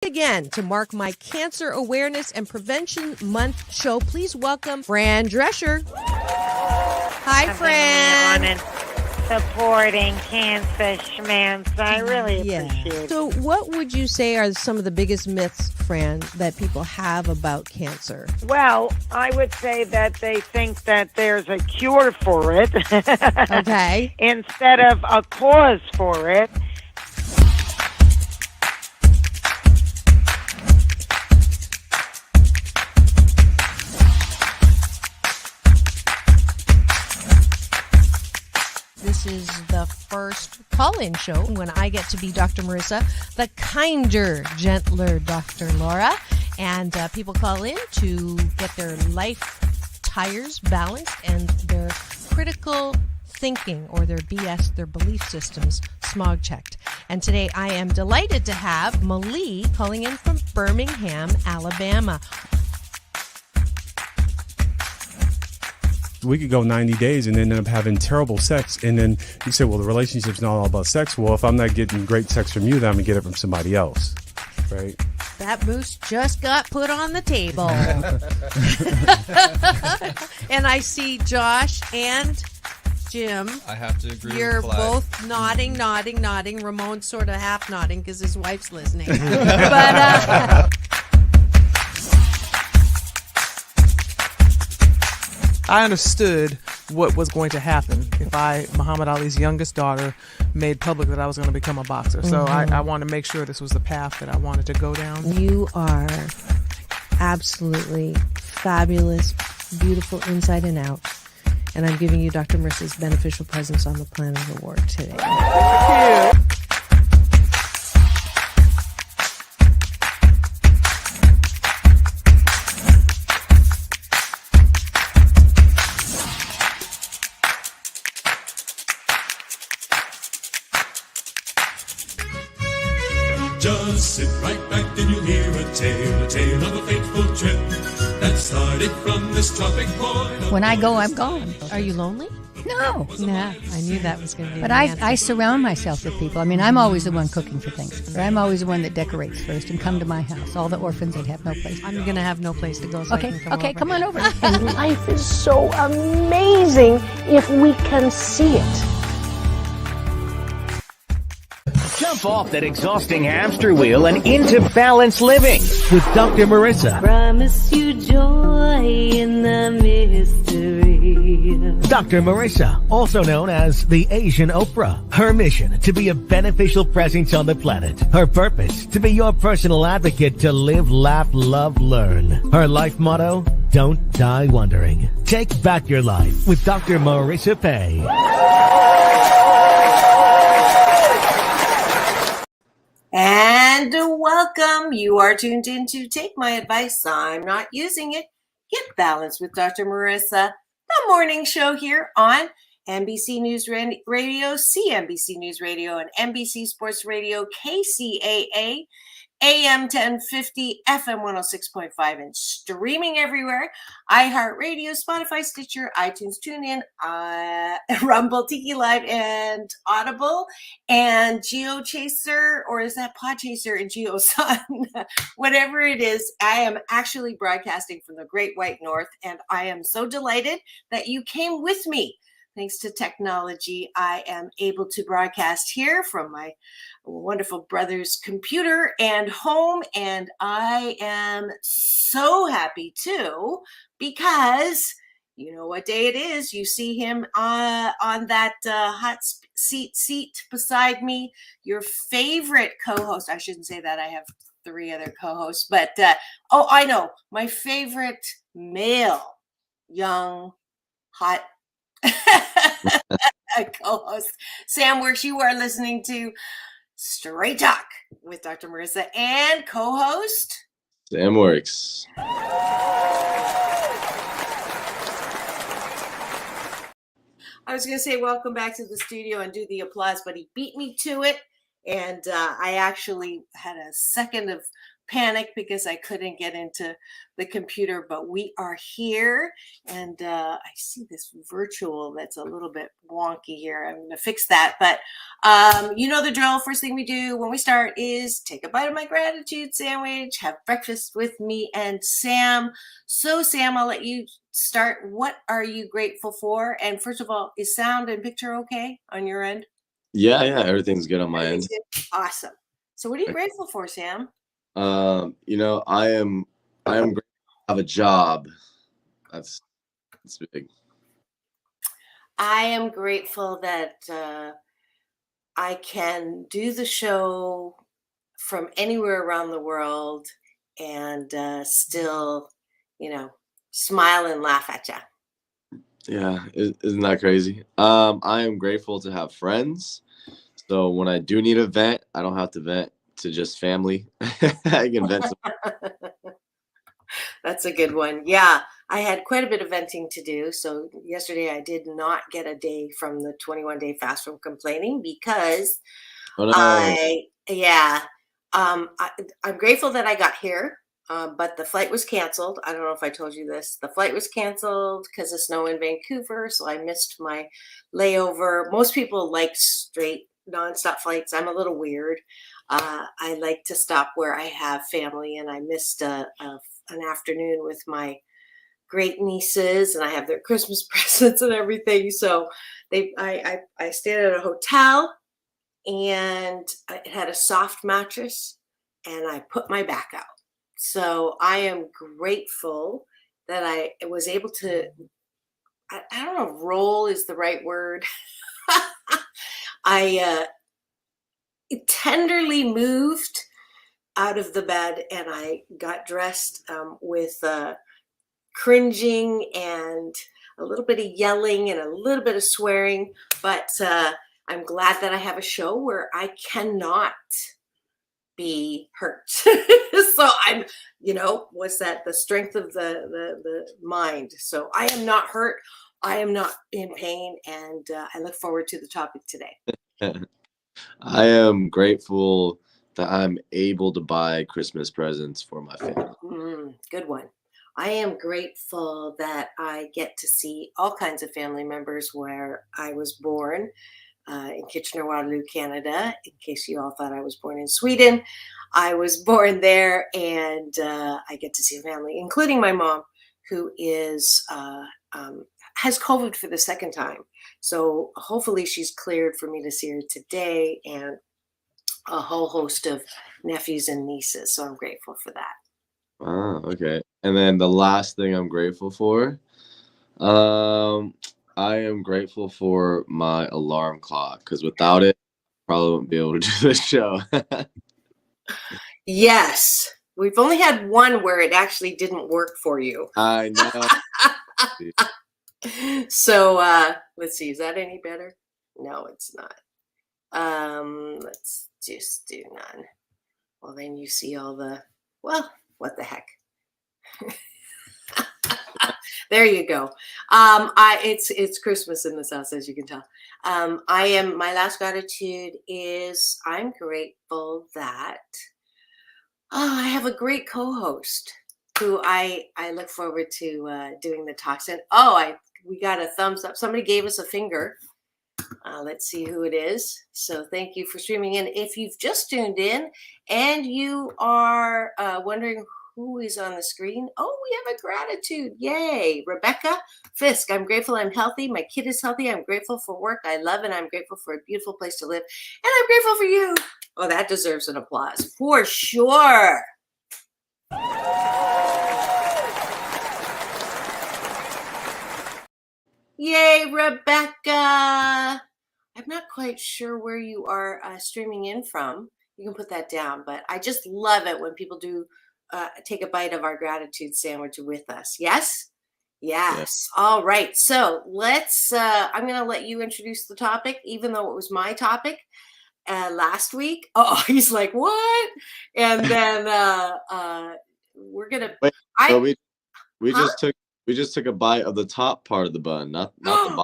Again, to mark my Cancer Awareness and Prevention Month show, please welcome Fran Drescher. Hi, Fran. On and supporting cancer schmance. I really appreciate it. So what would you say are some of the biggest myths, Fran, that people have about cancer? Well, I would say that they think that there's a cure for it. Okay. Instead of a cause for it. This is the first call-in show when I get to be Dr. Marissa, the kinder, gentler Dr. Laura. And people call in to get their life tires balanced and their critical thinking or their BS, their belief systems, smog checked. And today I am delighted to have Malie calling in from Birmingham, Alabama. We could go 90 days and end up having terrible sex. And then you say, well, the relationship's not all about sex. Well, if I'm not getting great sex from you, then I'm going to get it from somebody else. Right? That moose just got put on the table. And I see Josh and Jim. I have to agree. You're with Clyde. both nodding. Ramon's sort of half nodding because his wife's listening. But I understood what was going to happen if Muhammad Ali's youngest daughter, made public that I was going to become a boxer. So I wanted to make sure this was the path that I wanted to go down. you are absolutely fabulous, beautiful inside and out. And I'm giving you Dr. Marissa's Beneficial Presence on the Planet Award today. Thank you. Just sit right back and you'll hear a tale of a fateful trip that started from this tropic point. When I go, I'm gone. Are you lonely? No. Yeah, I knew that was going to be But the answer. I surround myself with people. I mean, I'm always the one cooking for things. Or I'm always the one that decorates first and come to my house. All the orphans that have no place. I'm going to have no place to go, so I Okay, can okay, come on over. And life is so amazing if we can see it. Jump off that exhausting hamster wheel and into balanced living with Dr. Marissa. Promise you joy in the mystery. Dr. Marissa, also known as the Asian Oprah. Her mission, to be a beneficial presence on the planet. Her purpose, to be your personal advocate to live, laugh, love, learn. Her life motto, don't die wondering. Take back your life with Dr. Marissa Pay. And welcome. You are tuned in to Take My Advice. I'm not using it. Get Balanced with Dr. Marissa, the morning show here on NBC News Radio, CNBC News Radio, and NBC Sports Radio, KCAA, AM 1050, FM 106.5, and streaming everywhere. iHeartRadio, Spotify, Stitcher, iTunes, TuneIn, Rumble, Tiki Live, and Audible, and GeoChaser, or is that Podchaser and GeoSun? Whatever it is, I am actually broadcasting from the Great White North, and I am so delighted that you came with me. Thanks to technology, I am able to broadcast here from my wonderful brother's computer and home. And I am so happy too, because you know what day it is. You see him on that hot seat beside me, your favorite co-host. I shouldn't say that. I have 3 other co-hosts, but I know, my favorite male, young, hot co-host, Sam Works. You are listening to Straight Talk with Dr. Marissa and co-host Sam Works. I was going to say welcome back to the studio and do the applause, but he beat me to it. And I actually had a second of panic because I couldn't get into the computer, but we are here. And I see this virtual that's a little bit wonky here. I'm going to fix that. But you know the drill. First thing we do when we start is take a bite of my gratitude sandwich, have breakfast with me and Sam. So Sam, I'll let you start. What are you grateful for? And first of all, is sound and picture okay on your end? Yeah, everything's good on my end. Awesome. So what are you grateful for, Sam? You know, I am grateful to have a job. That's big. I am grateful that I can do the show from anywhere around the world and still, you know, smile and laugh at you. Yeah, isn't that crazy? I am grateful to have friends. So when I do need a vent, I don't have to vent to just family. I can vent to That's a good one. Yeah, I had quite a bit of venting to do. So yesterday I did not get a day from the 21-day fast from complaining because I'm grateful that I got here, but the flight was canceled. I don't know if I told you this. The flight was canceled because of snow in Vancouver, so I missed my layover. Most people like straight nonstop flights. I'm a little weird. I like to stop where I have family, and I missed an afternoon with my great nieces, and I have their Christmas presents and everything. So I stayed at a hotel, and it had a soft mattress, and I put my back out. So I am grateful that I was able to, I don't know if roll is the right word. I tenderly moved out of the bed, and I got dressed with cringing and a little bit of yelling and a little bit of swearing, but I'm glad that I have a show where I cannot be hurt. So I'm, you know, what's that? The strength of the mind. So I am not hurt. I am not in pain, and I look forward to the topic today. I am grateful that I'm able to buy Christmas presents for my family. Good one. I am grateful that I get to see all kinds of family members where I was born, in Kitchener-Waterloo, Canada. In case you all thought I was born in Sweden, I was born there, and I get to see family, including my mom, who is has COVID for the second time. So hopefully she's cleared for me to see her today, and a whole host of nephews and nieces. So I'm grateful for that. Okay. And then the last thing I'm grateful for, I am grateful for my alarm clock, because without it, I probably wouldn't be able to do this show. Yes. We've only had one where it actually didn't work for you. I know. So let's see. Is that any better? No, it's not. Let's just do none. Well, then you see all the, well, what the heck. There you go. It's Christmas in this house, as you can tell. My last gratitude is I'm grateful that I have a great co-host who I look forward to doing the talks. And we got a thumbs up. Somebody gave us a finger. Let's see who it is. So thank you for streaming in. If you've just tuned in and you are wondering who is on the screen, we have a gratitude. Yay. Rebecca Fisk. I'm grateful I'm healthy. My kid is healthy. I'm grateful for work I love, and I'm grateful for a beautiful place to live. And I'm grateful for you. Oh, that deserves an applause for sure. Yay, Rebecca. I'm not quite sure where you are streaming in from. You can put that down, but I just love it when people do take a bite of our gratitude sandwich with us. Yes? Yes. Yeah. All right. So let's, I'm going to let you introduce the topic, even though it was my topic last week. Oh, he's like, what? And then we're going to, we just took a bite of the top part of the bun, not the bottom.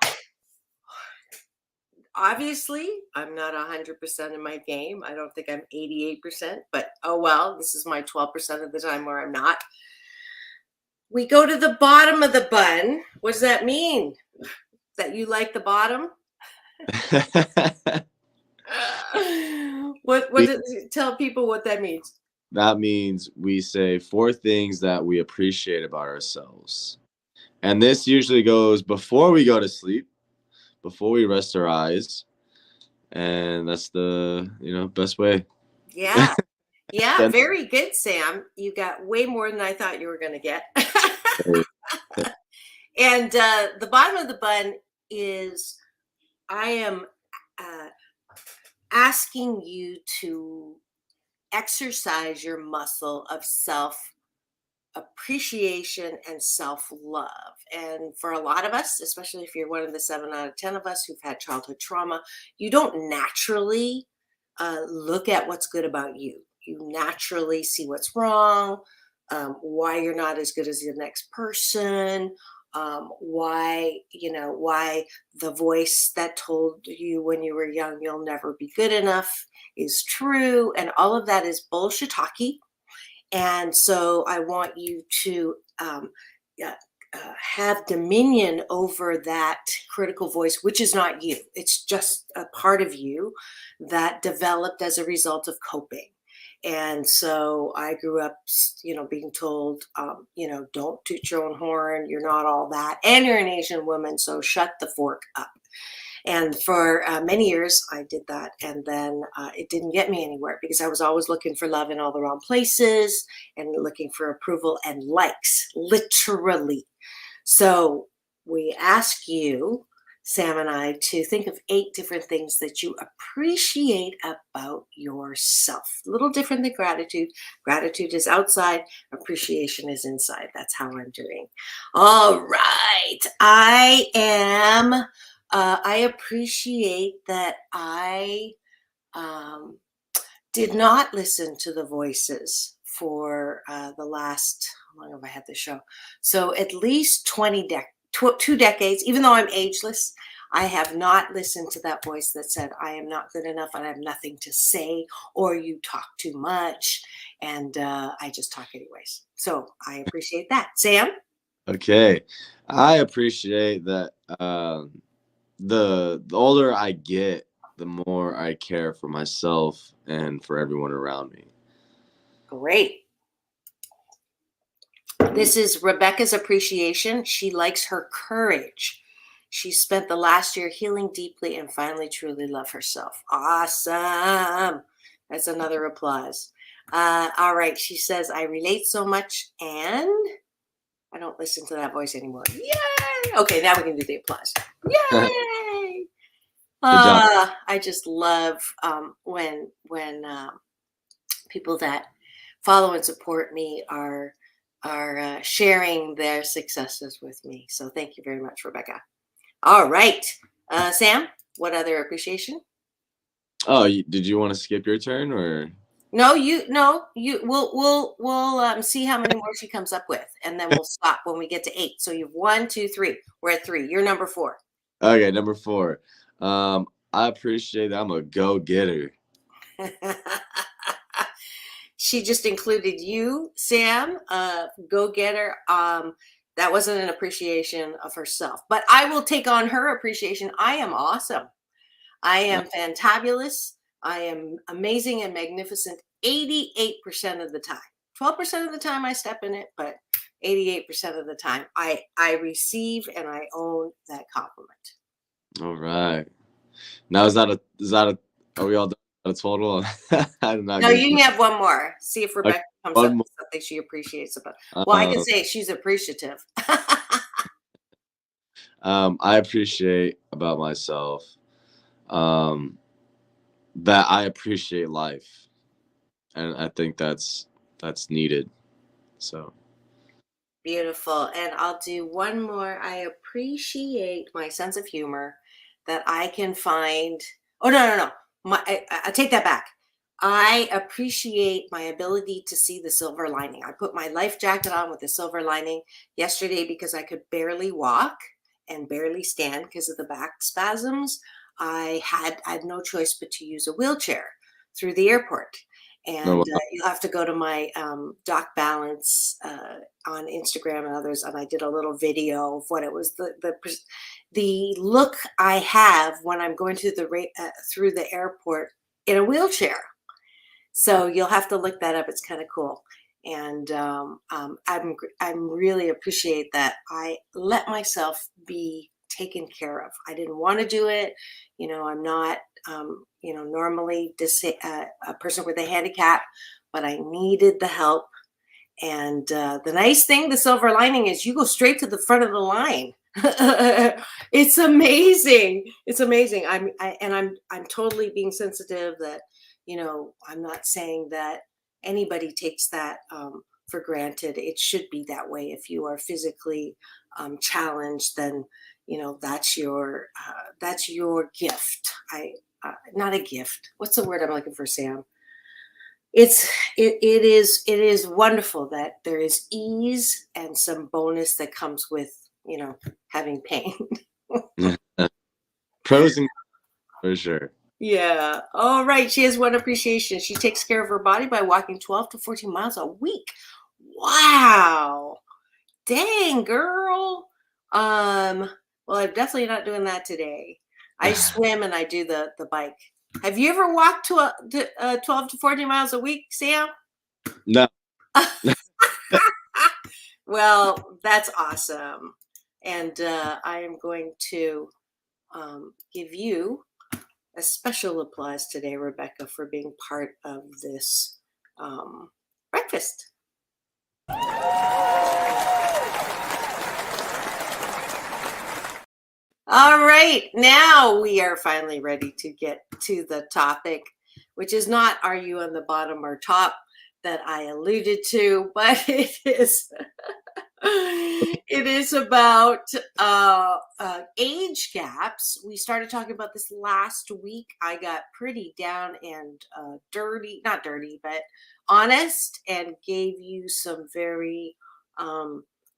obviously, I'm not 100% in my game. I don't think I'm 88%, but oh well, this is my 12% of the time where I'm not. We go to the bottom of the bun. What does that mean? That you like the bottom? Tell people what that means. That means we say 4 things that we appreciate about ourselves. And this usually goes before we go to sleep, before we rest our eyes. And that's the, best way. Yeah. Yeah, very good, Sam. You got way more than I thought you were going to get. And the bottom of the bun is I am asking you to exercise your muscle of self appreciation and self-love. And for a lot of us, especially if you're one of the 7 out of 10 of us who've had childhood trauma, you don't naturally look at what's good about you. You naturally see what's wrong, why you're not as good as the next person, why the voice that told you when you were young you'll never be good enough is true. And all of that is bullshit talkie. And so I want you to have dominion over that critical voice, which is not you. It's just a part of you that developed as a result of coping. And so I grew up, being told, don't toot your own horn. You're not all that. And you're an Asian woman, so shut the fork up. And for many years, I did that. And then it didn't get me anywhere because I was always looking for love in all the wrong places and looking for approval and likes, literally. So we ask you, Sam and I, to think of 8 different things that you appreciate about yourself. A little different than gratitude. Gratitude is outside. Appreciation is inside. That's how I'm doing. All right. I appreciate that I did not listen to the voices for the last, how long have I had this show? So at least 2 decades, even though I'm ageless, I have not listened to that voice that said, I am not good enough and I have nothing to say, or you talk too much. And I just talk anyways. So I appreciate that. Sam? Okay. I appreciate that the older I get, the more I care for myself and for everyone around me. Great. This is Rebecca's appreciation. She likes her courage. She spent the last year healing deeply and finally truly love herself. Awesome. That's another applause. All right. She says, I relate so much and I don't listen to that voice anymore. Yay. Okay. Now we can do the applause. Yay. I just love when people that follow and support me are sharing their successes with me. So thank you very much, Rebecca. All right. Sam, what other appreciation? Oh, did you want to skip your turn or? No, we'll see how many more she comes up with, and then we'll stop when we get to 8. So you have 1, 2, 3. We're at 3. You're number 4. Okay, number 4. I appreciate that I'm a go-getter. She just included you, Sam, go-getter. That wasn't an appreciation of herself, but I will take on her appreciation. I am awesome. I am fantabulous. I am amazing and magnificent 88% of the time. 12% of the time I step in it, but 88% of the time I receive and I own that compliment. All right. Now are we all done a total? No, you can have one more. See if Rebecca comes up with something she appreciates about. Well, I can say she's appreciative. I appreciate about myself that I appreciate life, and I think that's needed. So beautiful. And I'll do one more. I appreciate my sense of humor that I can find. Oh no. I take that back. I appreciate my ability to see the silver lining. I put my life jacket on with the silver lining yesterday because I could barely walk and barely stand because of the back spasms. I had no choice but to use a wheelchair through the airport. And No, you'll have to go to my Doc Balance on Instagram and others, and I did a little video of what it was. The look I have when I'm going through the airport in a wheelchair. So you'll have to look that up. It's kind of cool. And I'm really appreciate that I let myself be taken care of. I didn't want to do it. I'm not, normally a person with a handicap, but I needed the help. And the nice thing, the silver lining, is you go straight to the front of the line. It's amazing. It's amazing. I'm totally being sensitive that, I'm not saying that anybody takes that for granted. It should be that way. If you are physically challenged, then that's your gift. Not a gift. What's the word I'm looking for, Sam? It is wonderful that there is ease and some bonus that comes with having pain. pros and cons, for sure. Yeah. All right. She has one appreciation. She takes care of her body by walking 12 to 14 miles a week. Wow. Dang, girl. Well, I'm definitely not doing that today. I swim and I do the bike. Have you ever walked to 12 to 14 miles a week, Sam? No. Well, that's awesome. And I am going to give you a special applause today, Rebecca, for being part of this breakfast. All right, now we are finally ready to get to the topic, which is not are you on the bottom or top that I alluded to, but it is it is about age gaps. We started talking about this last week. I got pretty down and dirty, not dirty, but honest, and gave you some very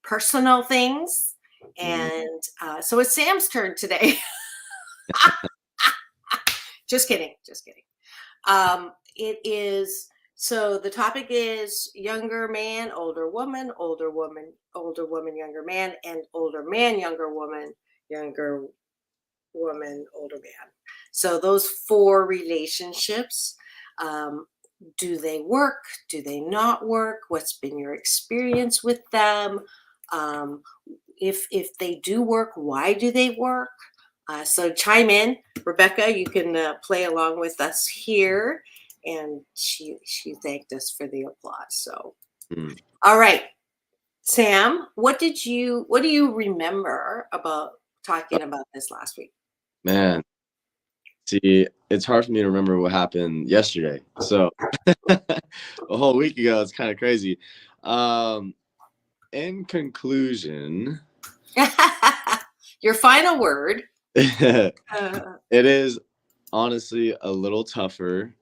personal things. And so it's Sam's turn today. Just kidding. It is, so the topic is younger man, older woman, younger man, and older man, younger woman, older man. So those 4 relationships, do they work? Do they not work? What's been your experience with them? If they do work, why do they work? So chime in, Rebecca. You can play along with us here, and she thanked us for the applause. So, All right, Sam, what do you remember about talking about this last week? Man, see, it's hard for me to remember what happened yesterday. So a whole week ago, it's kind of crazy. In conclusion, your final word. It is honestly a little tougher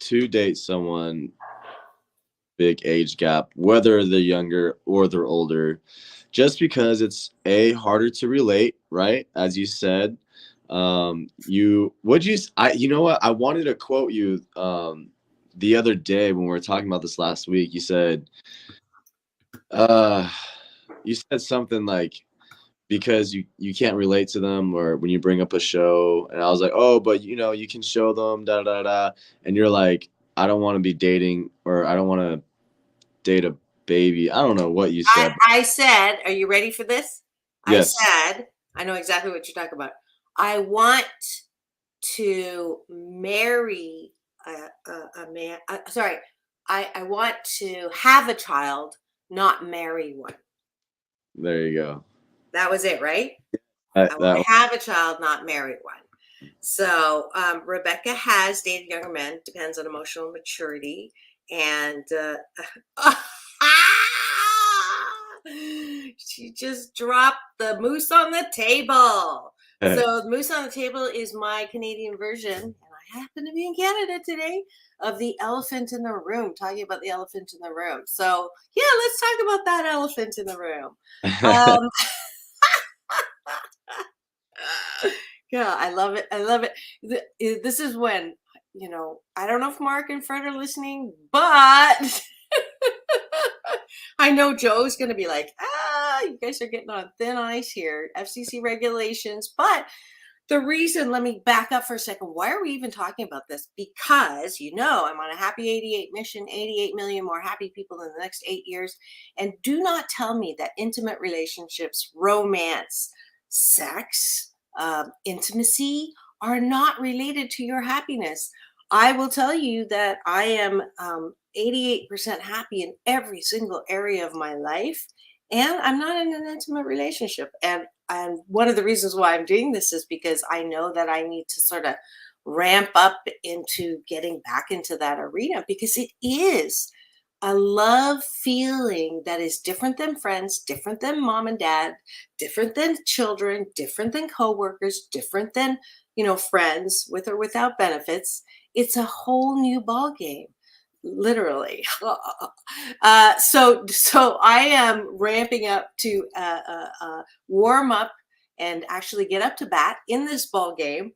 to date someone big age gap, whether they're younger or they're older, just because it's harder to relate, right? As you said, you know what? I wanted to quote you the other day when we were talking about this last week. You said something like, because you can't relate to them, or when you bring up a show, and I was like, oh, but you can show them da da da, and you're like, I don't want to be dating, or I don't want to date a baby. I don't know what you said. I said, are you ready for this? Yes. I said, I know exactly what you're talking about. I want to marry a man. I want to have a child, not marry one. There you go. That was it, right? I want to have a child, not marry one. So Rebecca has dated younger men, depends on emotional maturity. And she just dropped the moose on the table. So the moose on the table is my Canadian version, and I happen to be in Canada today, of the elephant in the room, talking about the elephant in the room. So yeah, let's talk about that elephant in the room. Yeah, I love it. I love it. This is when, I don't know if Mark and Fred are listening, but I know Joe's going to be like, you guys are getting on thin ice here, FCC regulations. But the reason, let me back up for a second. Why are we even talking about this? Because, I'm on a happy 88 mission, 88 million more happy people in the next 8 years. And do not tell me that intimate relationships, romance, sex, intimacy are not related to your happiness. I will tell you that I am 88% happy in every single area of my life. And I'm not in an intimate relationship. And one of the reasons why I'm doing this is because I know that I need to sort of ramp up into getting back into that arena, because it is a love feeling that is different than friends, different than mom and dad, different than children, different than coworkers, different than, friends with or without benefits. It's a whole new ball game. Literally. So I am ramping up to warm up and actually get up to bat in this ball game,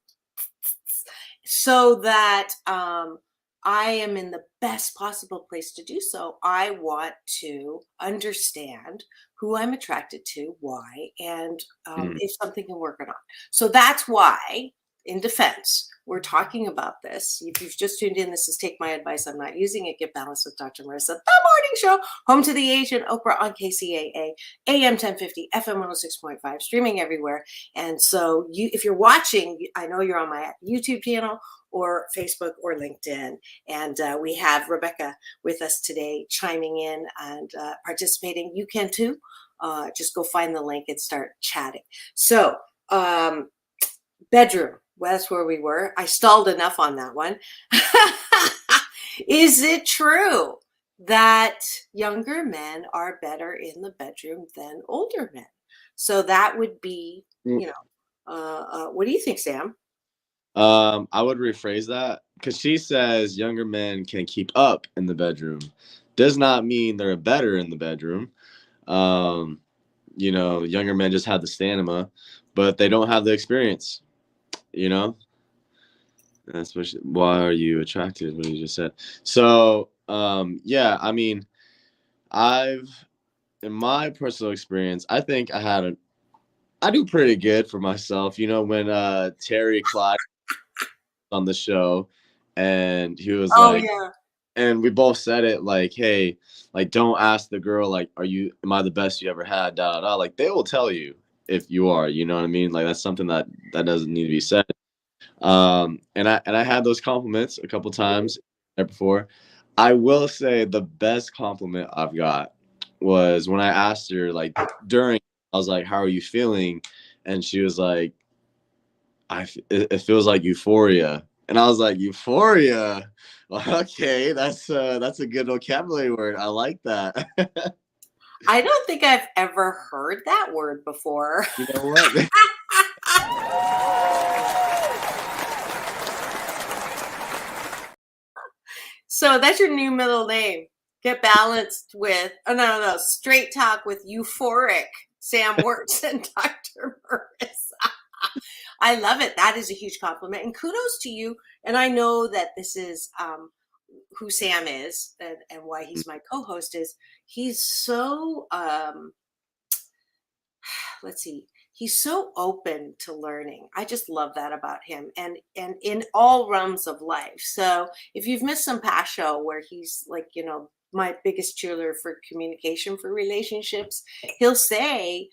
so that I am in the best possible place to do so. I want to understand who I'm attracted to, why, and if something can work or not. So that's why, in defense, we're talking about this. If you've just tuned in, this is Take My Advice, I'm Not Using It. Get Balanced with Dr. Marissa, the morning show, home to the age and Oprah on KCAA, AM 1050, FM 106.5, streaming everywhere. And so if you're watching, I know you're on my YouTube channel or Facebook or LinkedIn. And we have Rebecca with us today, chiming in and participating. You can too. Just go find the link and start chatting. So bedroom. Well, that's where we were. I stalled enough on that one. Is it true that younger men are better in the bedroom than older men? So that would be, what do you think, Sam? I would rephrase that, because she says younger men can keep up in the bedroom. Does not mean they're better in the bedroom. Younger men just have the stamina, but they don't have the experience. That's why are you attracted? What you just said. So, in my personal experience, I think I do pretty good for myself. When Terry Clyde on the show, and he was and we both said it like, hey, like, don't ask the girl, like, am I the best you ever had? Da, da, da. Like, they will tell you if you are, you know what I mean? Like, that's something that doesn't need to be said. And I had those compliments a couple times before. I will say the best compliment I've got was when I asked her, like, I was like, how are you feeling? And she was like, it feels like euphoria. And I was like, euphoria? Okay, that's a good vocabulary word. I like that. I don't think I've ever heard that word before. You know what? So that's your new middle name. Get balanced with, straight talk with euphoric Sam Wertz and Dr. Marissa. I love it. That is a huge compliment. And kudos to you. And I know that this is who Sam is and why he's my co-host is he's so, he's so open to learning. I just love that about him, and in all realms of life. So if you've missed some past show where he's like, my biggest cheerleader for communication for relationships, he'll say,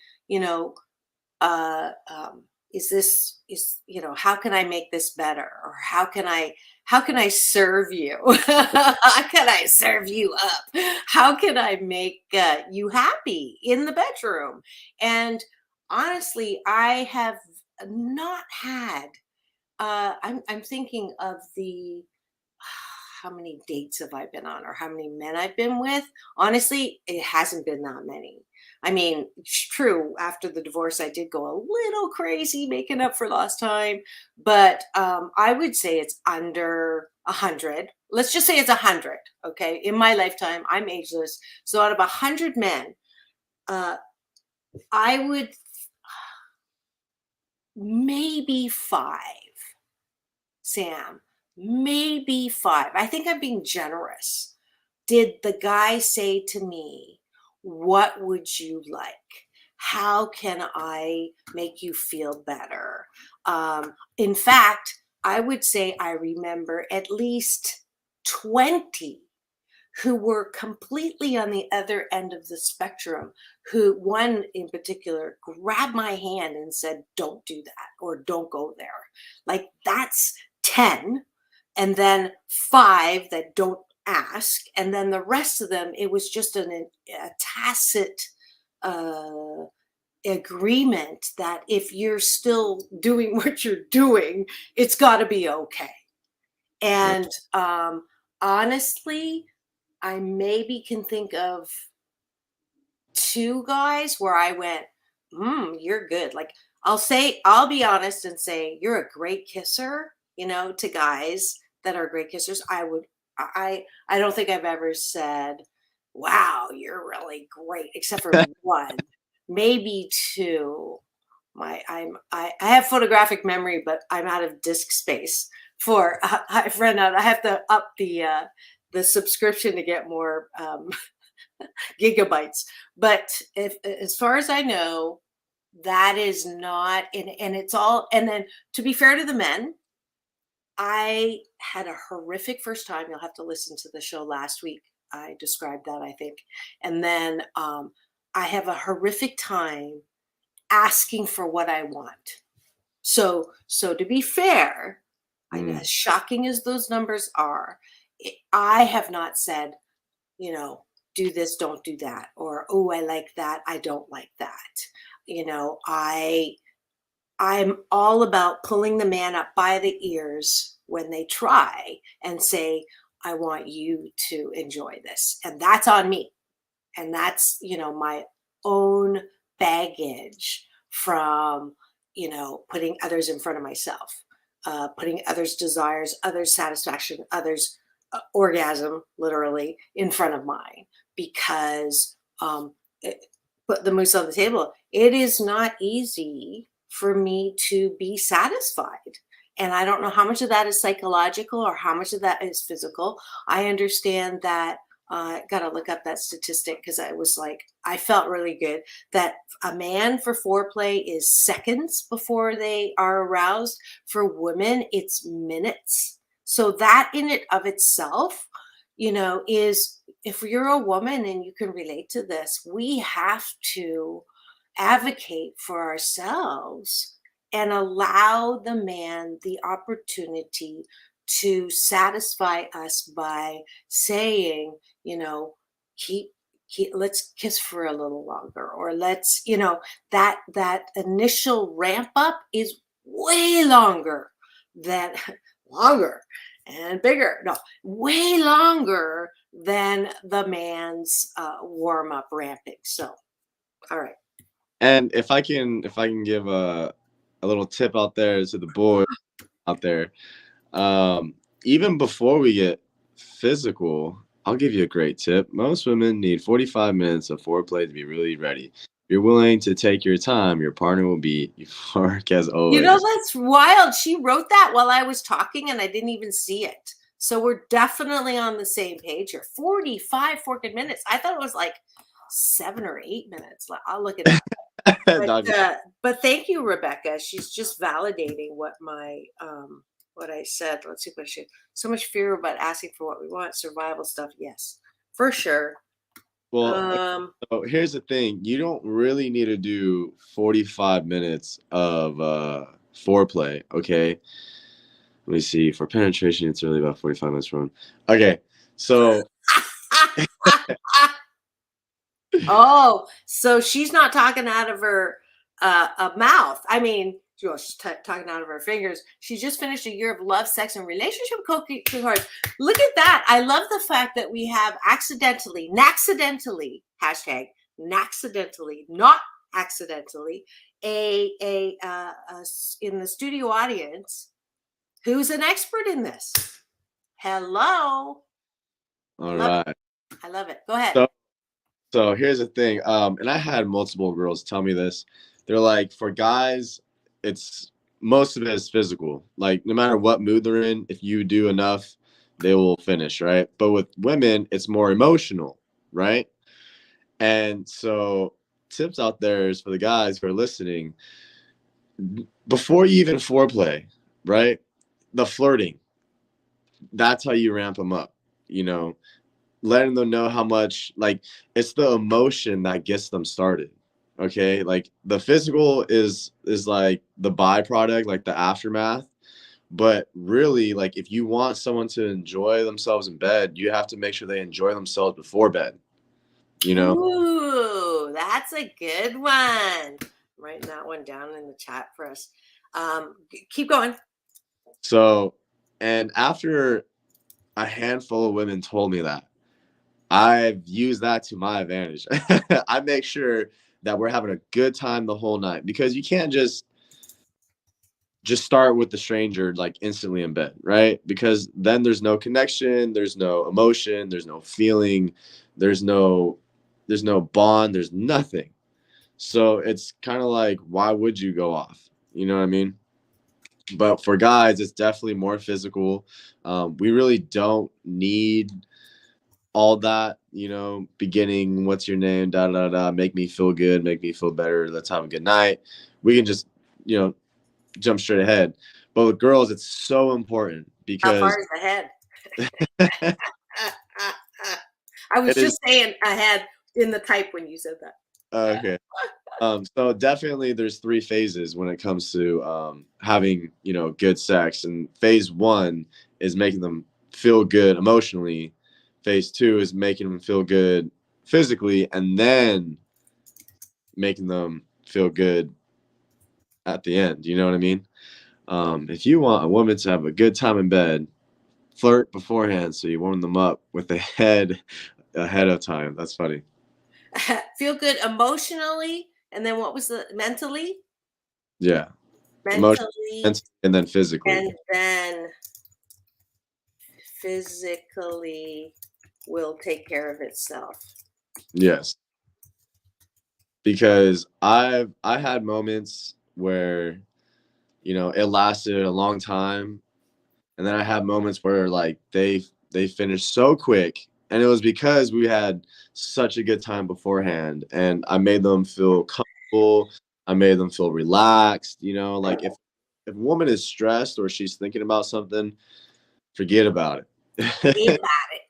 how can I make this better? Or how can I serve you? How can I serve you up? How can I make you happy in the bedroom? And honestly, I have not had, I'm thinking of how many dates have I been on or how many men I've been with? Honestly, it hasn't been that many. I mean, it's true, after the divorce, I did go a little crazy making up for lost time, but I would say it's under 100. Let's just say it's 100, okay? In my lifetime, I'm ageless. So out of 100 men, I would, maybe 5, Sam, maybe 5. I think I'm being generous. Did the guy say to me, what would you like? How can I make you feel better? In fact, I would say I remember at least 20 who were completely on the other end of the spectrum, who one in particular grabbed my hand and said, don't do that, or don't go there. Like that's 10. And then 5 that don't ask. And then the rest of them, it was just a tacit agreement that if you're still doing what you're doing, it's got to be okay. And honestly, I maybe can think of 2 guys where I went, you're good. Like I'll be honest and say, you're a great kisser, to guys that are great kissers. I don't think I've ever said, wow, you're really great, except for one, maybe 2. I have photographic memory, but I'm out of disk space for, I've run out. I have to up the subscription to get more gigabytes. But as far as I know, that is not, and it's all, and then to be fair to the men, I had a horrific first time. You'll have to listen to the show last week. I described that, I think. And then I have a horrific time asking for what I want. So to be fair, as shocking as those numbers are, I have not said, do this, don't do that, or, oh, I like that, I don't like that. I'm all about pulling the man up by the ears when they try and say, I want you to enjoy this. And that's on me. And that's, my own baggage from, putting others in front of myself, putting others' desires, others' satisfaction, others' orgasm, literally, in front of mine. Because put the moose on the table. It is not easy for me to be satisfied. And I don't know how much of that is psychological or how much of that is physical. I understand that. Got to look up that statistic because I felt really good that a man for foreplay is seconds before they are aroused. For women, it's minutes. So that in it of itself, is, if you're a woman and you can relate to this, we have to advocate for ourselves and allow the man the opportunity to satisfy us by saying, let's kiss for a little longer, or let's, that initial ramp up is way longer and bigger. No, way longer than the man's warm up ramping. So, all right. And if I can give a little tip out there to the boys out there, even before we get physical, I'll give you a great tip. Most women need 45 minutes of foreplay to be really ready. If you're willing to take your time, your partner will be euphoric as always. That's wild. She wrote that while I was talking and I didn't even see it. So we're definitely on the same page here. 45 forked minutes. I thought it was like 7 or 8 minutes. I'll look at that. But thank you, Rebecca. She's just validating what what I said. Let's see what she. So much fear about asking for what we want. Survival stuff. Yes, for sure. Well, so here's the thing. You don't really need to do 45 minutes of foreplay, okay? Let me see. For penetration, it's really about 45 minutes from. Okay, so. Oh, so she's not talking out of her mouth. I mean, she's talking out of her fingers. She just finished a year of love, sex, and relationship coaching. Look at that. I love the fact that we have naxidentally, hashtag naxidentally, not accidentally, a in the studio audience who's an expert in this. Hello. All right. I love it. Go ahead. So here's the thing. And I had multiple girls tell me this. They're like, for guys, it's most of it is physical. Like no matter what mood they're in, if you do enough, they will finish, right? But with women, it's more emotional, right? And so tips out there is for the guys who are listening, before you even foreplay, right? The flirting, that's how you ramp them up, you know, letting them know how much, like, it's the emotion that gets them started. Okay, like the physical is like the byproduct, like the aftermath. But really, like if you want someone to enjoy themselves in bed, you have to make sure they enjoy themselves before bed, you know. Ooh, that's a good one. I'm writing that one down in the chat for us. Keep going. So, and after a handful of women told me that, I've used that to my advantage. I make sure that we're having a good time the whole night, because you can't just start with the stranger like instantly in bed, right? Because then there's no connection, there's no emotion, there's no feeling, there's no bond, there's nothing. So it's kind of like, why would you go off? You know what I mean? But for guys, it's definitely more physical. We really don't need all that, you know, beginning, what's your name, da da da, make me feel good, make me feel better, let's have a good night. We can just, you know, jump straight ahead. But with girls, it's so important How because far is ahead? I was just saying ahead in the type when you said that. Okay. So definitely there's 3 phases when it comes to having, you know, good sex. And phase 1 is making them feel good emotionally. Phase 2 is making them feel good physically, and then making them feel good at the end. You know what I mean? If you want a woman to have a good time in bed, flirt beforehand so you warm them up with the head ahead of time. That's funny. Feel good emotionally, and then what was the mentally? Yeah. Mentally, and then physically. and then physically will take care of itself. Yes. Because I had moments where, you know, it lasted a long time, and then I had moments where like they finished so quick, and it was because we had such a good time beforehand, and I made them feel comfortable, I made them feel relaxed, you know, like if a woman is stressed or she's thinking about something, forget about it. Forget about it.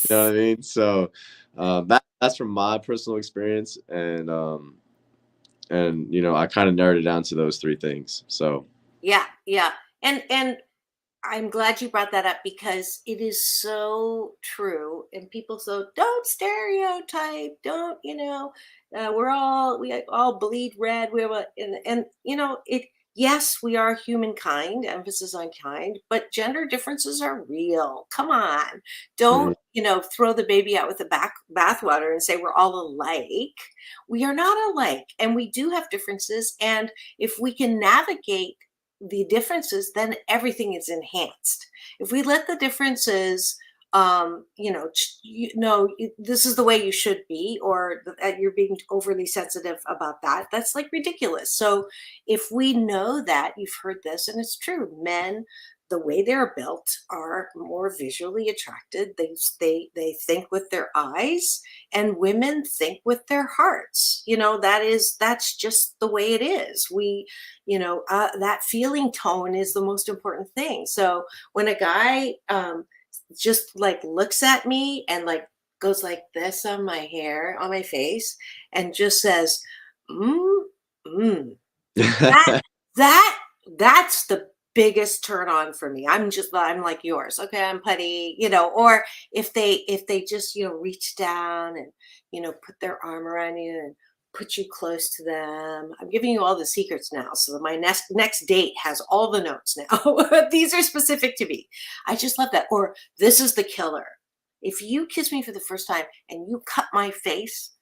You know what I mean? So that's from my personal experience, and you know, I kind of narrowed it down to those 3 things. So Yeah, and I'm glad you brought that up because it is so true. And people don't stereotype, don't, you know, we all bleed red. And you know, yes, we are humankind, emphasis on kind, but gender differences are real. Come on. Don't, you know, throw the baby out with the bathwater and say we're all alike. We are not alike, and we do have differences. And if we can navigate the differences, then everything is enhanced. If we let the differences, this is the way you should be, or you're being overly sensitive about that, that's like ridiculous. So if we know that, you've heard this, and it's true, men, the way they're built, are more visually attracted. They think with their eyes, and women think with their hearts. You know, that's just the way it is. That feeling tone is the most important thing. So when a guy just like looks at me and like goes like this on my hair, on my face, and just says, that's the biggest turn on for me. I'm like yours. Okay, I'm putty, you know. Or if they just, you know, reach down and, you know, put their arm around you and put you close to them. I'm giving you all the secrets now, so that my next date has all the notes now. These are specific to me. I just love that. Or this is the killer. If you kiss me for the first time and you cut my face,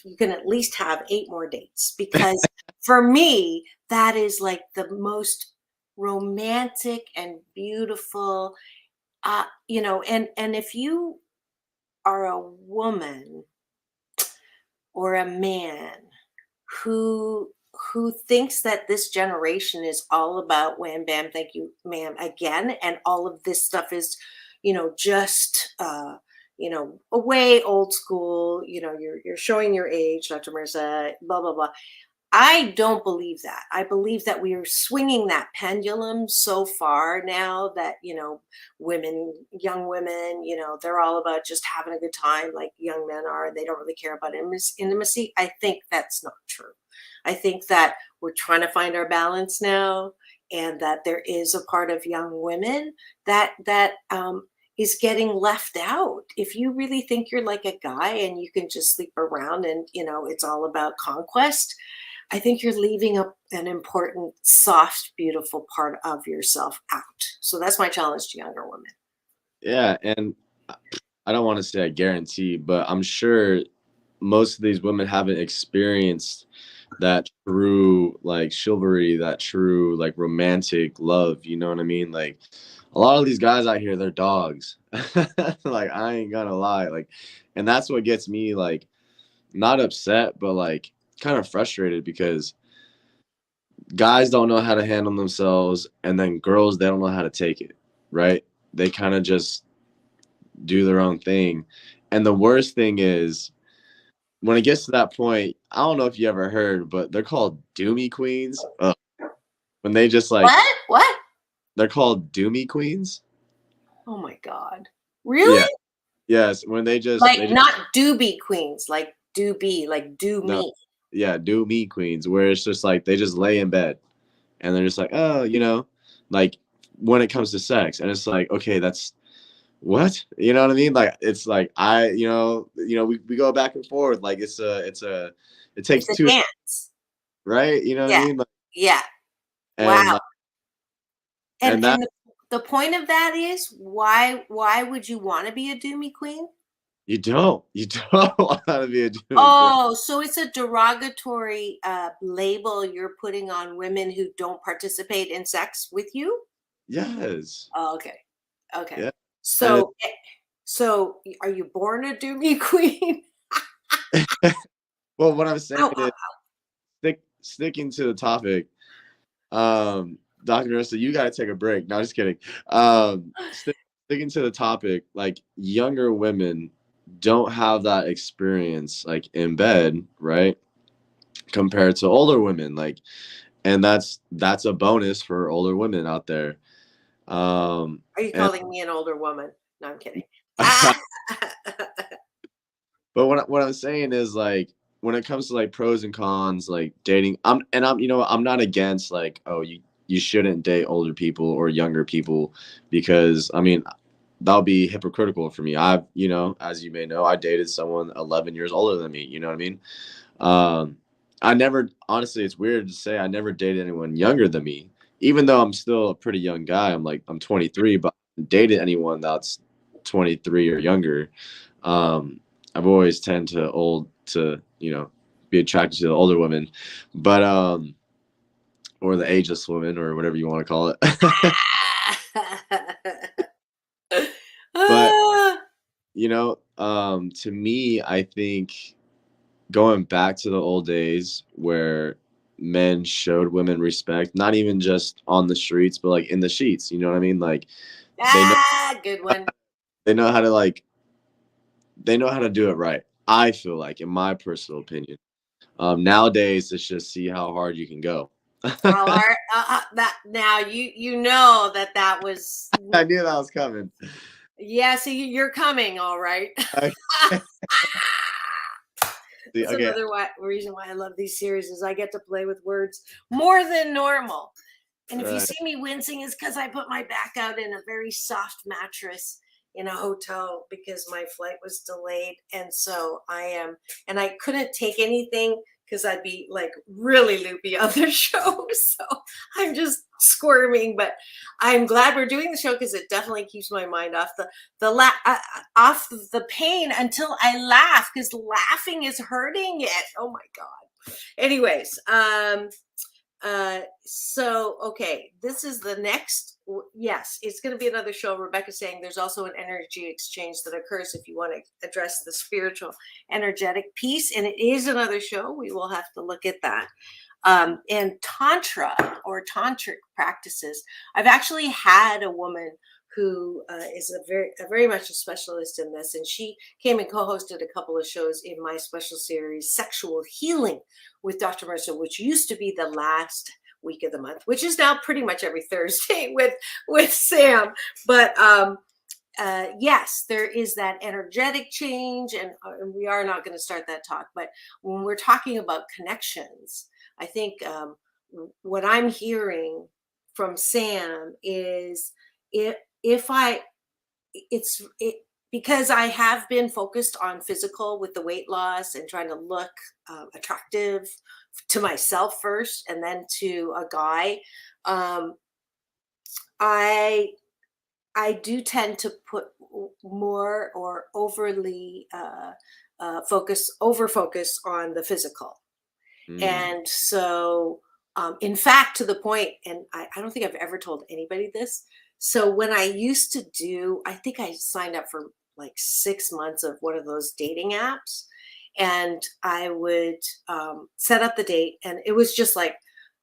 you can at least have 8 more dates, because for me, that is like the most romantic and beautiful, you know, and if you are a woman or a man who who thinks that this generation is all about wham bam, thank you, ma'am, again, and all of this stuff is, just way old school. You're showing your age, Dr. Mirza, blah blah blah. I don't believe that. I believe that we are swinging that pendulum so far now that, women, young women, they're all about just having a good time like young men are. They don't really care about intimacy. I think that's not true. I think that we're trying to find our balance now, and that there is a part of young women that is getting left out. If you really think you're like a guy and you can just sleep around and, it's all about conquest, I think you're leaving an important, soft, beautiful part of yourself out. So that's my challenge to younger women. Yeah, and I don't want to say I guarantee, but I'm sure most of these women haven't experienced that true like chivalry, that true like romantic love. You know what I mean? Like a lot of these guys out here, they're dogs. Like I ain't gonna lie. Like, and that's what gets me like not upset, but like kind of frustrated, because guys don't know how to handle themselves, and then girls, they don't know how to take it, right? They kind of just do their own thing. And the worst thing is when it gets to that point, I don't know if you ever heard, but they're called doomy queens. When they just like what? They're called doomy queens. Oh my God. Really? Yeah. Yes, when they just not doobie queens, like doobie, like do no, me. yeah, do me queens, where it's just like they just lay in bed and they're just like, oh, like when it comes to sex, and it's like, okay, that's what, you know what I mean? Like it's like we go back and forth, like it takes it's a two, dance, right? You know what I mean? Like, yeah. and Wow. And that the point of that is why would you want to be a doomy queen? you don't want to be a doomy queen. Oh, so it's a derogatory label you're putting on women who don't participate in sex with you? Yes. Oh, okay. Yeah. So are you born a doomy queen? Well, what I'm saying is sticking to the topic. Dr. Marissa, you gotta take a break. No, just kidding. Sticking to the topic, like younger women don't have that experience like in bed, right? Compared to older women, like, and that's a bonus for older women out there. Are you calling me an older woman? No, I'm kidding. But what I'm saying is, like, when it comes to like pros and cons, like dating, I'm not against like, oh, you shouldn't date older people or younger people, because I mean that'll be hypocritical for me. I've, as you may know, I dated someone 11 years older than me. You know what I mean? I never, honestly, it's weird to say I never dated anyone younger than me, even though I'm still a pretty young guy. I'm 23, but I haven't dated anyone that's 23 or younger. I've always tend to be attracted to the older women, but or the ageless woman, or whatever you want to call it. But to me, I think going back to the old days where men showed women respect, not even just on the streets, but like in the sheets, you know what I mean? Like good one. They know how to do it right. I feel like, in my personal opinion. Nowadays, it's just see how hard you can go. That now you know that was. I knew that was coming. Yeah, so you're coming, all right. That's another reason why I love these series is I get to play with words more than normal. And if you see me wincing, it's because I put my back out in a very soft mattress in a hotel because my flight was delayed. And so and I couldn't take anything because I'd be like really loopy on the show. So I'm just squirming, but I'm glad we're doing the show because it definitely keeps my mind off off the pain until I laugh, because laughing is hurting it. Oh my God. Anyways, so okay, this is the next. Yes, it's going to be another show. Rebecca's saying there's also an energy exchange that occurs if you want to address the spiritual energetic piece, and it is another show. We will have to look at that. And Tantra or tantric practices. I've actually had a woman who is a very much a specialist in this, and she came and co-hosted a couple of shows in my special series, Sexual Healing with Dr. Marissa, which used to be the last week of the month, which is now pretty much every Thursday with Sam. But yes, there is that energetic change, and we are not going to start that talk. But when we're talking about connections, I think what I'm hearing from Sam is because I have been focused on physical with the weight loss and trying to look attractive to myself first and then to a guy. I do tend to put more or overly over focus on the physical. And so, in fact, to the point, and I don't think I've ever told anybody this. So when I used to do, I think I signed up for like 6 months of one of those dating apps, and I would set up the date, and it was just like,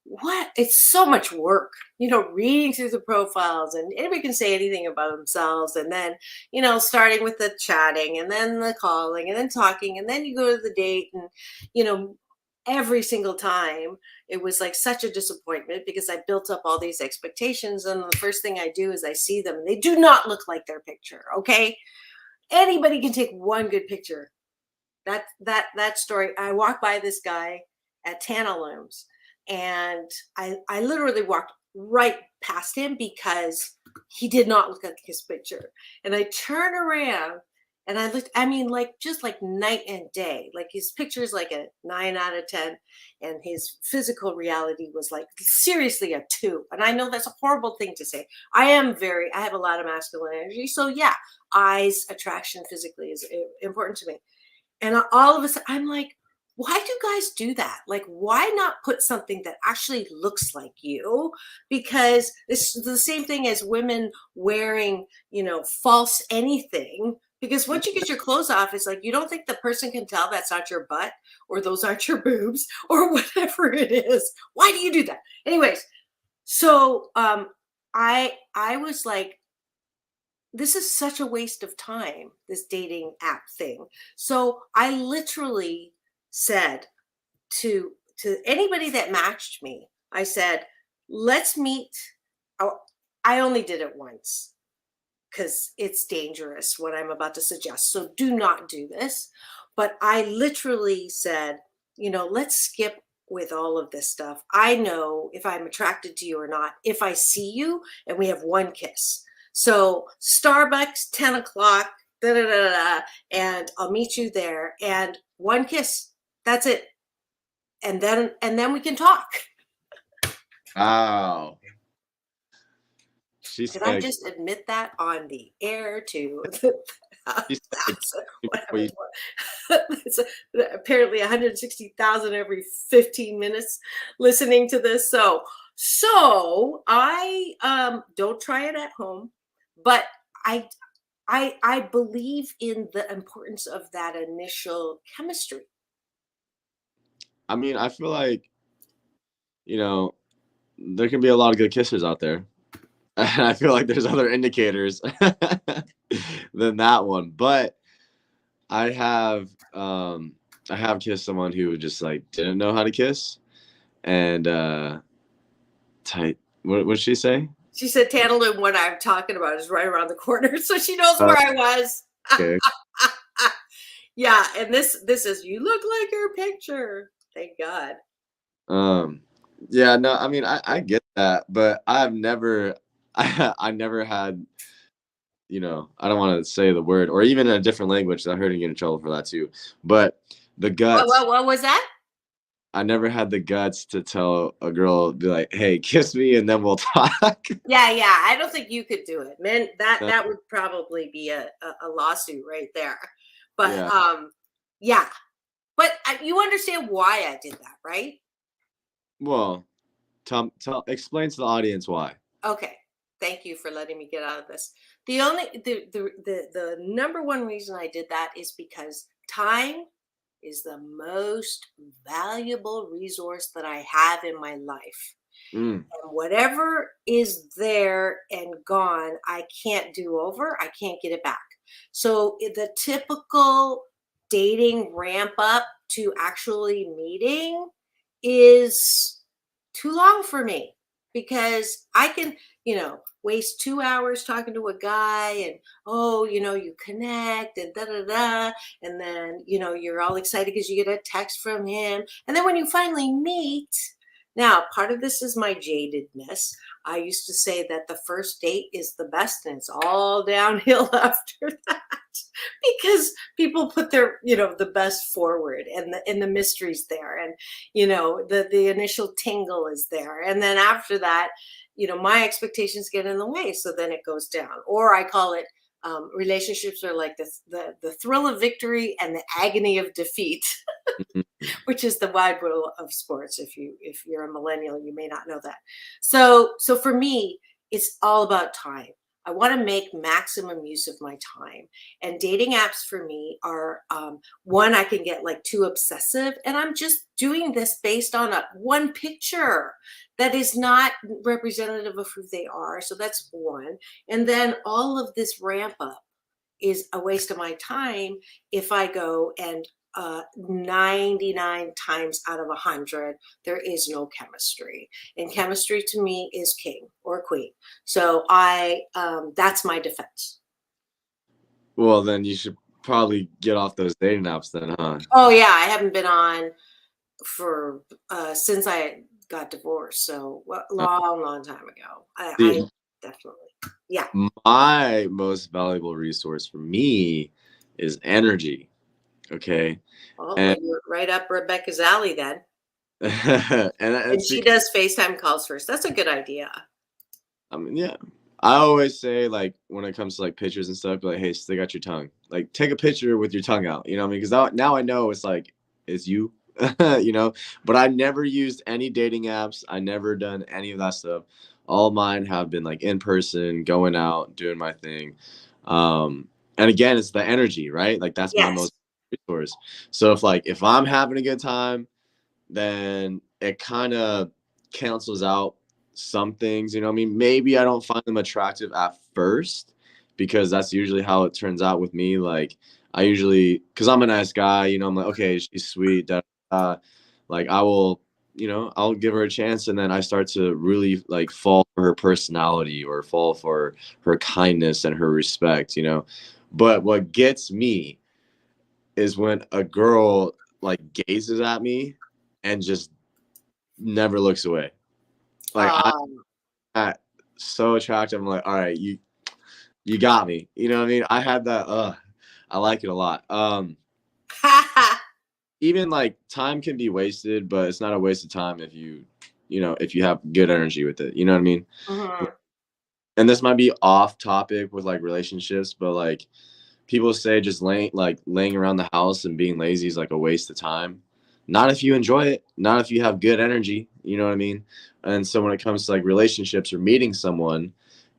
what? It's so much work, reading through the profiles, and anybody can say anything about themselves. And then, starting with the chatting and then the calling and then talking, and then you go to the date, and, every single time it was like such a disappointment because I built up all these expectations. And the first thing I do is I see them and they do not look like their picture. Okay. Anybody can take one good picture. That story. I walked by this guy at Tantalums, and I literally walked right past him because he did not look like his picture. And I turned around and I looked, just like night and day. Like his picture is like a 9 out of 10, and his physical reality was like seriously a 2. And I know that's a horrible thing to say. I have a lot of masculine energy. So yeah, eyes, attraction physically is important to me. And all of a sudden I'm like, why do guys do that? Like, why not put something that actually looks like you? Because it's the same thing as women wearing, false anything. Because once you get your clothes off, it's like, you don't think the person can tell that's not your butt or those aren't your boobs or whatever it is. Why do you do that? Anyways, so I was like, this is such a waste of time, this dating app thing. So I literally said to anybody that matched me, I said, let's meet. I only did it once because it's dangerous what I'm about to suggest. So do not do this. But I literally said, let's skip with all of this stuff. I know if I'm attracted to you or not, if I see you and we have one kiss. So Starbucks, 10 o'clock, and I'll meet you there. And one kiss, that's it. And then we can talk. Wow. Did I just admit that on the air too? It's apparently 160,000 every 15 minutes listening to this. So I don't try it at home, but I believe in the importance of that initial chemistry. I feel like, there can be a lot of good kissers out there. And I feel like there's other indicators than that one. But I have kissed someone who just like didn't know how to kiss. And what did she say? She said Tantalum, what I'm talking about, is right around the corner. So she knows where I was. Okay. Yeah, and this is, you look like your picture. Thank God. Yeah, no, I get that, but I've never I never had, I don't want to say the word, or even in a different language. I heard him get in trouble for that too. But the guts. What was that? I never had the guts to tell a girl, be like, "Hey, kiss me, and then we'll talk." Yeah. I don't think you could do it, man. That would probably be a lawsuit right there. But yeah. But you understand why I did that, right? Well, explain to the audience why. Okay. Thank you for letting me get out of this. The number one reason I did that is because time is the most valuable resource that I have in my life. And whatever is there and gone, I can't do over. I can't get it back. So the typical dating ramp up to actually meeting is too long for me, because I can, waste 2 hours talking to a guy and, you connect and and then, you're all excited because you get a text from him. And then when you finally meet, now part of this is my jadedness. I used to say that the first date is the best and it's all downhill after that, because people put their, the best forward, and the mystery's there, and, the initial tingle is there. And then after that, my expectations get in the way. So then it goes down. Or I call it, relationships are like the thrill of victory and the agony of defeat, which is the wide world of sports. If you're a millennial, you may not know that. So for me, it's all about time. I want to make maximum use of my time. And dating apps for me are, one, I can get like too obsessive, and I'm just doing this based on one picture that is not representative of who they are. So that's one. And then all of this ramp up is a waste of my time if I go and 99 times out of 100, there is no chemistry. And chemistry to me is king or queen. So that's my defense. Well, then you should probably get off those dating apps then, huh? Oh yeah, I haven't been on for since I got divorced. So long time ago. I definitely, yeah. My most valuable resource for me is energy. Okay. Oh, well, you're right up Rebecca's alley then. and she does FaceTime calls first. That's a good idea. I mean, yeah. I always say, like, when it comes to like pictures and stuff, like, hey, stick out your tongue. Like, take a picture with your tongue out. You know what I mean? Because now I know it's like, it's you. But I never used any dating apps. I never done any of that stuff. All mine have been like in person, going out, doing my thing. And again, it's the energy, right? Like that's my most resource. So if I'm having a good time, then it kind of cancels out some things. You know what I mean? Maybe I don't find them attractive at first, because that's usually how it turns out with me. Like I usually, because I'm a nice guy, I'm like, okay, she's sweet. Like I will, I'll give her a chance, and then I start to really like fall for her personality or fall for her kindness and her respect, But what gets me is when a girl like gazes at me and just never looks away. Like I'm so attractive. I'm like, all right, you got me. You know what I mean? I had that. I like it a lot. Even like time can be wasted, but it's not a waste of time if if you have good energy with it. You know what I mean? Mm-hmm. And this might be off topic with like relationships, but like people say just laying around the house and being lazy is like a waste of time. Not if you enjoy it, not if you have good energy, you know what I mean? And so when it comes to like relationships or meeting someone,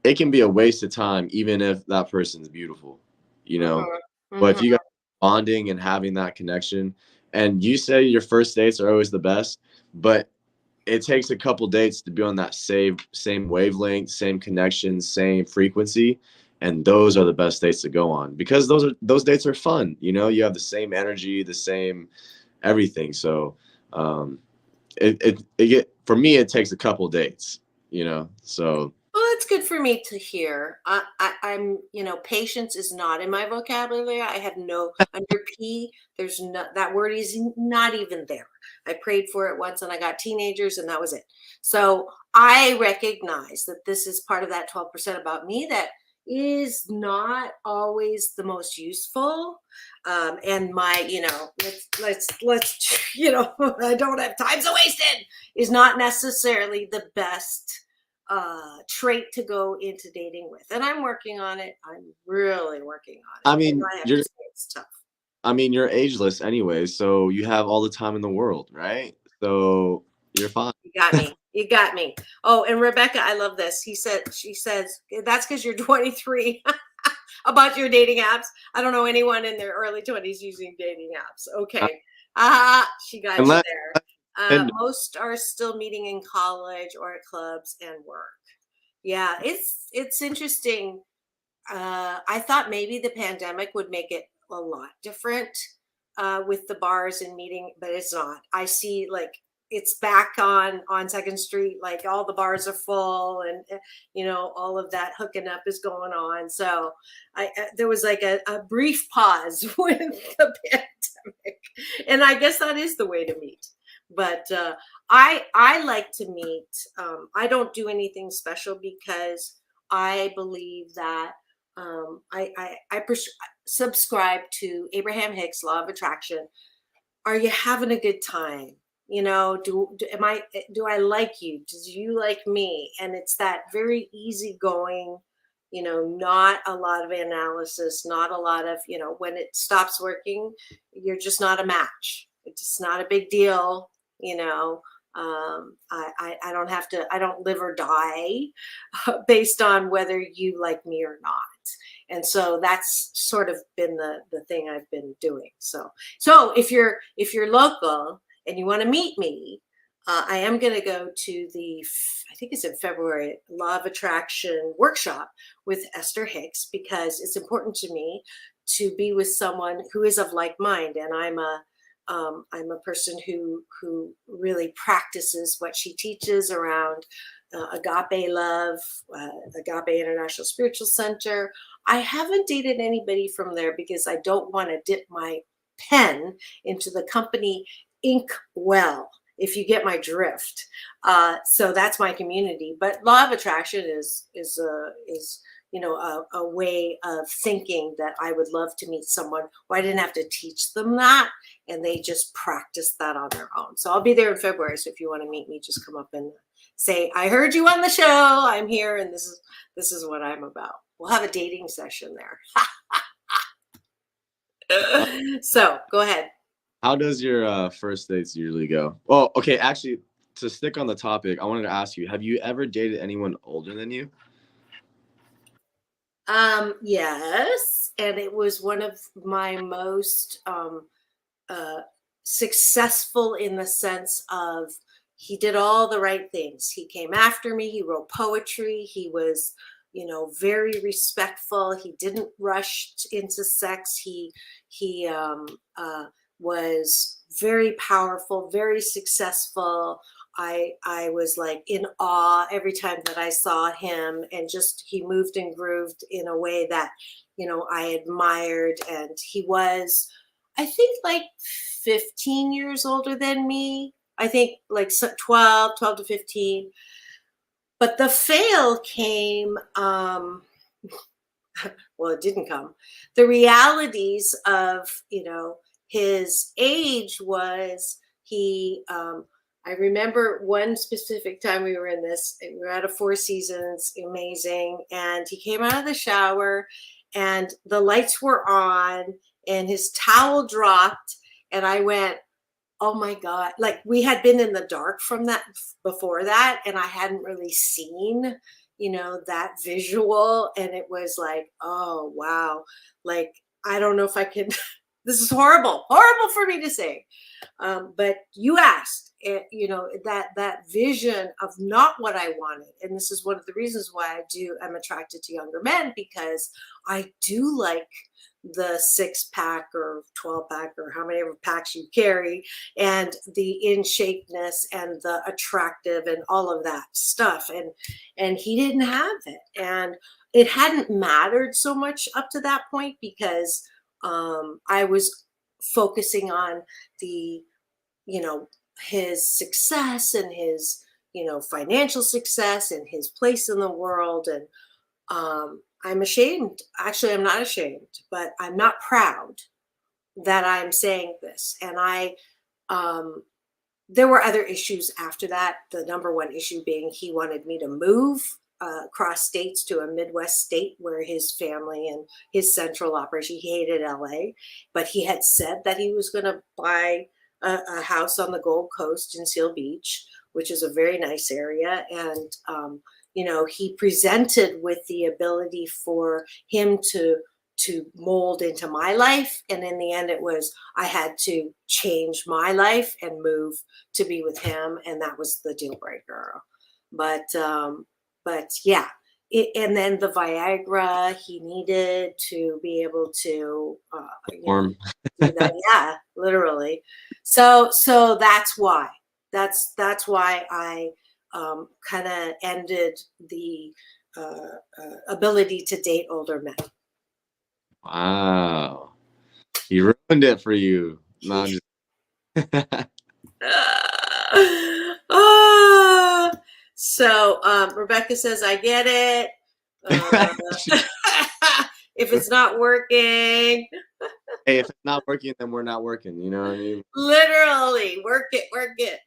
it can be a waste of time even if that person's beautiful, Mm-hmm. But if you got bonding and having that connection, and you say your first dates are always the best, but it takes a couple dates to be on that same wavelength, same connection, same frequency. And those are the best dates to go on, because those dates are fun. You have the same energy, the same everything. So for me, it takes a couple dates, so. Well, that's good for me to hear. I'm, patience is not in my vocabulary. I have no, under P, there's no, that word is not even there. I prayed for it once and I got teenagers and that was it. So I recognize that this is part of that 12% about me that is not always the most useful. And my, let's, I don't have time so wasted is not necessarily the best trait to go into dating with. And I'm working on it. I'm really working on it. I mean, it's tough. I mean, you're ageless anyway, so you have all the time in the world, right? So you're fine. You got me. Oh, and Rebecca, I love this. She says, that's because you're 23. About your dating apps. I don't know anyone in their early 20s using dating apps. Okay. She got And you let there. and Most are still meeting in college or at clubs and work. Yeah, it's interesting. I thought maybe the pandemic would make it a lot different with the bars and meeting, but it's not. I see like it's back on Second Street, like all the bars are full, and all of that hooking up is going on. So there was like a brief pause with the pandemic, and I guess that is the way to meet. But I like to meet. I don't do anything special because I believe that I subscribe to Abraham Hicks' law of attraction. Are you having a good time? Do I like you? Do you like me? And it's that very easygoing, not a lot of analysis, not a lot of, when it stops working, you're just not a match. It's just not a big deal, I don't have to, I don't live or die based on whether you like me or not. And so that's sort of been the thing I've been doing. So if you're local and you want to meet me, I am going to go to I think it's in February, Law of Attraction workshop with Esther Hicks, because it's important to me to be with someone who is of like mind. And I'm a person who really practices what she teaches around agape love, Agape International Spiritual Center. I haven't dated anybody from there because I don't want to dip my pen into the company ink well, if you get my drift. So that's my community. But law of attraction is a way of thinking that I would love to meet someone where I didn't have to teach them that, and they just practice that on their own. So I'll be there in February. So if you want to meet me, just come up and say, I heard you on the show. I'm here, and this is what I'm about. We'll have a dating session there. So go ahead. how does your first dates usually go? Well, okay, actually, to stick on the topic, I wanted to ask you, have you ever dated anyone older than you? Yes, and it was one of my most successful in the sense of he did all the right things. He came after me. He wrote poetry. He was, very respectful. He didn't rush into sex. He was very powerful, very successful. I was like in awe every time that I saw him, and just he moved and grooved in a way that, I admired. And he was, I think, like 15 years older than me. I think like 12 to 15. But the fail came, well, it didn't come. The realities of, his age was I remember one specific time we were in this, we were at a Four Seasons, amazing. And he came out of the shower and the lights were on and his towel dropped. And I went, oh my God, like we had been in the dark from that before that. And I hadn't really seen, that visual. And it was like, oh, wow. Like, I don't know if I can, this is horrible for me to say. But you asked, that vision of not what I wanted. And this is one of the reasons why I'm attracted to younger men, because I do like the 6-pack or 12-pack or how many packs you carry, and the in shapeness and the attractive and all of that stuff. And he didn't have it. And it hadn't mattered so much up to that point because I was focusing on the, his success and his, financial success and his place in the world. And I'm ashamed. Actually, I'm not ashamed, but I'm not proud that I'm saying this. And there were other issues after that. The number one issue being he wanted me to move across states to a Midwest state where his family and his central operation, he hated LA, but he had said that he was going to buy a house on the Gold Coast in Seal Beach, which is a very nice area. And, he presented with the ability for him to to mold into my life. And in the end, it was, I had to change my life and move to be with him. And that was the deal breaker. But yeah. And then the Viagra he needed to be able to do that. Yeah, literally. So that's why. That's why I kind of ended the ability to date older men. Wow. He ruined it for you. No, I'm just So Rebecca says, I get it. If it's not working. Hey, if it's not working, then we're not working. You know what I mean? Literally, work it.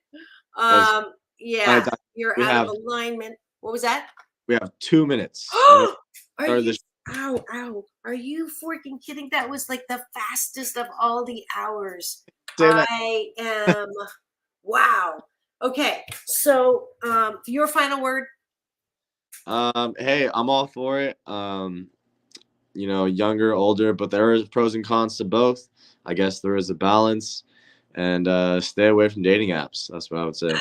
Yeah, you're out of alignment. What was that? We have 2 minutes. Ow. Are you freaking kidding? That was like the fastest of all the hours. I am. Wow. Okay. So, your final word? Hey, I'm all for it. You know, younger, older, but there is pros and cons to both. I guess there is a balance, and stay away from dating apps. That's what I would say.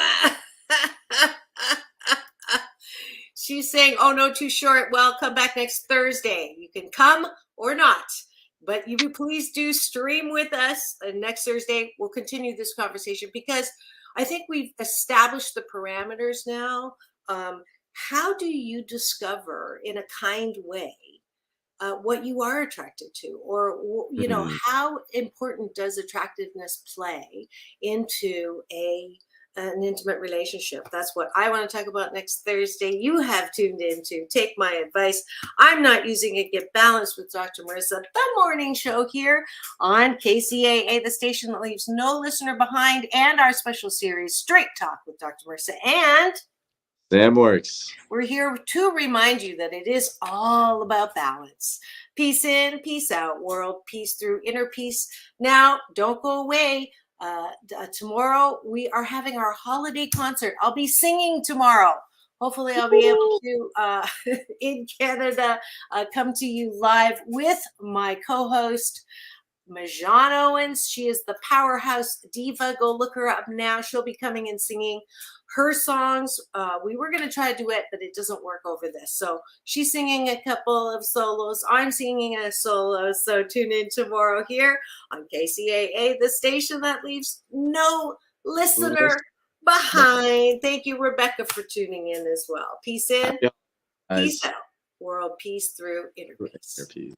She's saying, oh, no, too short. Well, come back next Thursday. You can come or not, but you please do stream with us. And next Thursday, we'll continue this conversation because I think we've established the parameters now. How do you discover in a kind way what you are attracted to, or you know, how important does attractiveness play into an intimate relationship? That's what I want to talk about next Thursday. You have tuned in to Take My Advice. I'm Not Using It, Get Balanced with Dr. Marissa, the morning show here on KCAA, the station that leaves no listener behind, and our special series, Straight Talk with Dr. Marissa and Sam Works. We're here to remind you that it is all about balance. Peace in, peace out, world peace through inner peace. Now, don't go away. Tomorrow, we are having our holiday concert. I'll be singing tomorrow. Hopefully, I'll be able to, in Canada, come to you live with my co-host, Majan Owens. She is the powerhouse diva. Go look her up now. She'll be coming and singing her songs. We were going to try a duet, but it doesn't work over this. So she's singing a couple of solos. I'm singing a solo. So tune in tomorrow here on KCAA, the station that leaves no listener behind. Thank you, Rebecca, for tuning in as well. Peace in, peace out. World peace through inner peace.